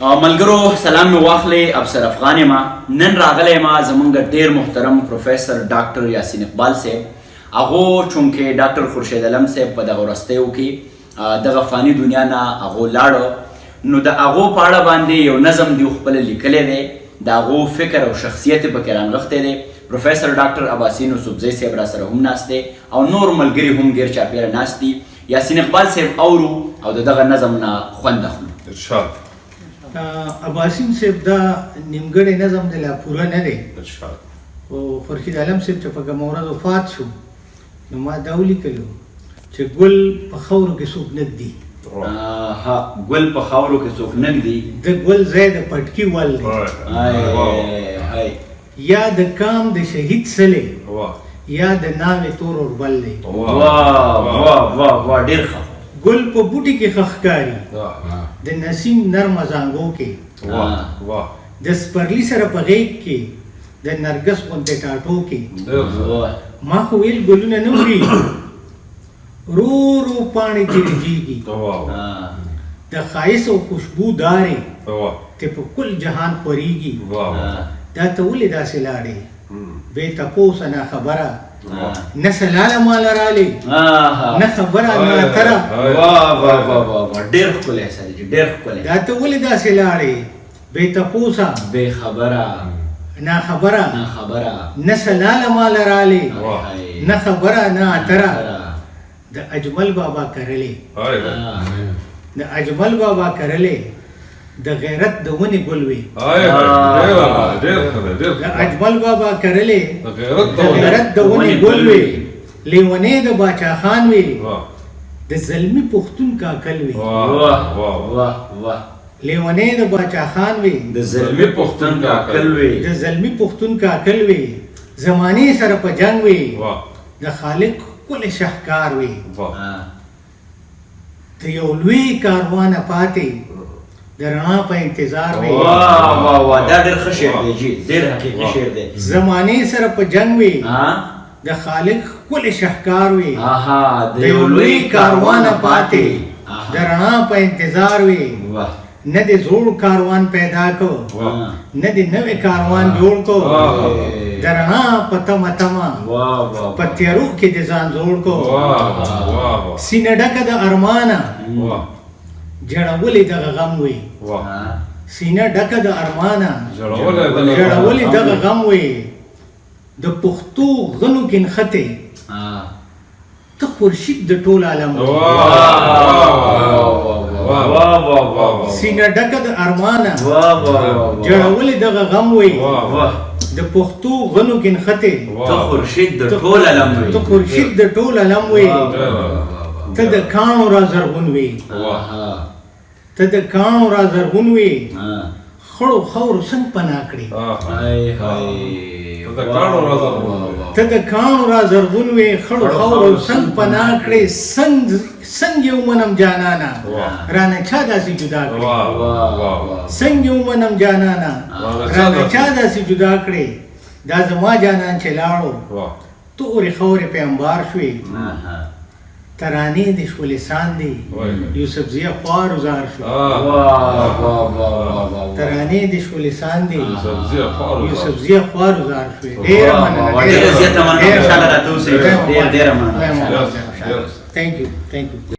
ملګرو سلام مې واخلې افسر افغان یم نن راغلی یم زموږ ډېر محترم پروفیسر ډاکټر یاسین اقبال صاحب هغه چونکې ډاکټر خورشید علم صاحب په دغه وروستیو کې دغه فاني دنیا نه هغه لاړه نو د هغه په اړه باندې یو نظم دی خپل لیکلی دی د هغه فکر او شخصیت پکې رانغښتی دی پروفیسر ډاکټر عباسین یوسفزی صاحب را سره هم ناست دی او نور ملګري هم ګیر چاپیره ناست دي یاسین اقبال صاحب اورو او د دغه نظم نه خوند اخلو ارشاد عباسین صاحب دا نیمګړی نظم دی لا پوره نه دی او خورشید عالم صاحب چې په کومه ورځ وفات شو نو ما دا ولیکلو چې ګل په خاورو کې څوک نه ږدي ګل په خاورو کې څوک نه ږدي د ګل ځای د پټکي ول دی یا د کام د شهید سلې یا د ناوې تور اوربل دی ډېر ښه ګل په بوټي کې ښخ د نسیم نرمه زانګو کې د سپرلي سره په غیږ کې د نرګس غوندې ټاټو کې ما خو ویل ګلونه نه مري رو رو پاڼې تیرېږي د ښایست او خوشبو دارې ته په کل جهان خورېږي دا ته ولې داسې لاړې بې تپوسه نه خبره نه سلاله مال رالی نه خبره نه اتره ډېر ښکلی سړی دی ډېر ښکلی دا ته ولې داسې لاړې بې تپوسه بې خبره نه خبره نه خبره نه سلاله مال رالی نه خبره نه اتره د اجمل بابا کرلې د اجمل بابا کرلې د غیرت د ونې ګل وي د اجمل بابا کرلې د غیرت د ونې ګل وي لیونې د باچا خان وي د زلمي پښتون کاکل وي لیونې د باچا خان وي د زلمي پښتون کاکل وي د زلمي پښتون کاکل وي زمانې سره په جنگ وي د خالق کل شهکار وي ته یو لوی کاروانه پاتې د رڼا په انتظار وي دا ډېر ښه شعر دی جي ډېر حقیقي شعر دی زمانې سره په جنگ وي د خالق کل شهکار وي د یو لوی کاروانه پاتې د رڼا په انتظار وي نه د زوړ کاروان پیدا کو نه د نوې کاروان جوړ کو د رڼا په تمه تمه په تیارو کې د ځان جوړ کو سینه ډکه د ارمانه جړولې دغه غم وي سینه ډکه د ارمانه جړولې دغه غم وي د پښتو غنو کې نښتې ته خورشید د ټول عالم سینه ډکه د ارمانه جړولې دغه غم وي د پښتو غنو کې نښتې ته خورشید د ټول عالم وي ته خورشید د ټول عالم وي ته د کاڼو را زرغون وي ته د کاڼو را زرغون وي خړو خاورو څنګ پناه کړې ته د کاڼو را زرغون وي خړو خاورو څنګ پناه کړې څنګ یو منم جانانا رانه چا داسې جدا کړې څنګ یو منم جانانا رانه چا داسې جدا کړې دا زما جانان چې لاړو تورې خاورې په انبار شوې ترانې د شولې ساندې یوسفزیه خوار وزار شو ترانې د شولې ساندې یوسفزیه خوار وزار شوې ډېره مننه ډېره زیاته مننه انشاءالله راته اوسئ ډېره مننه تhank you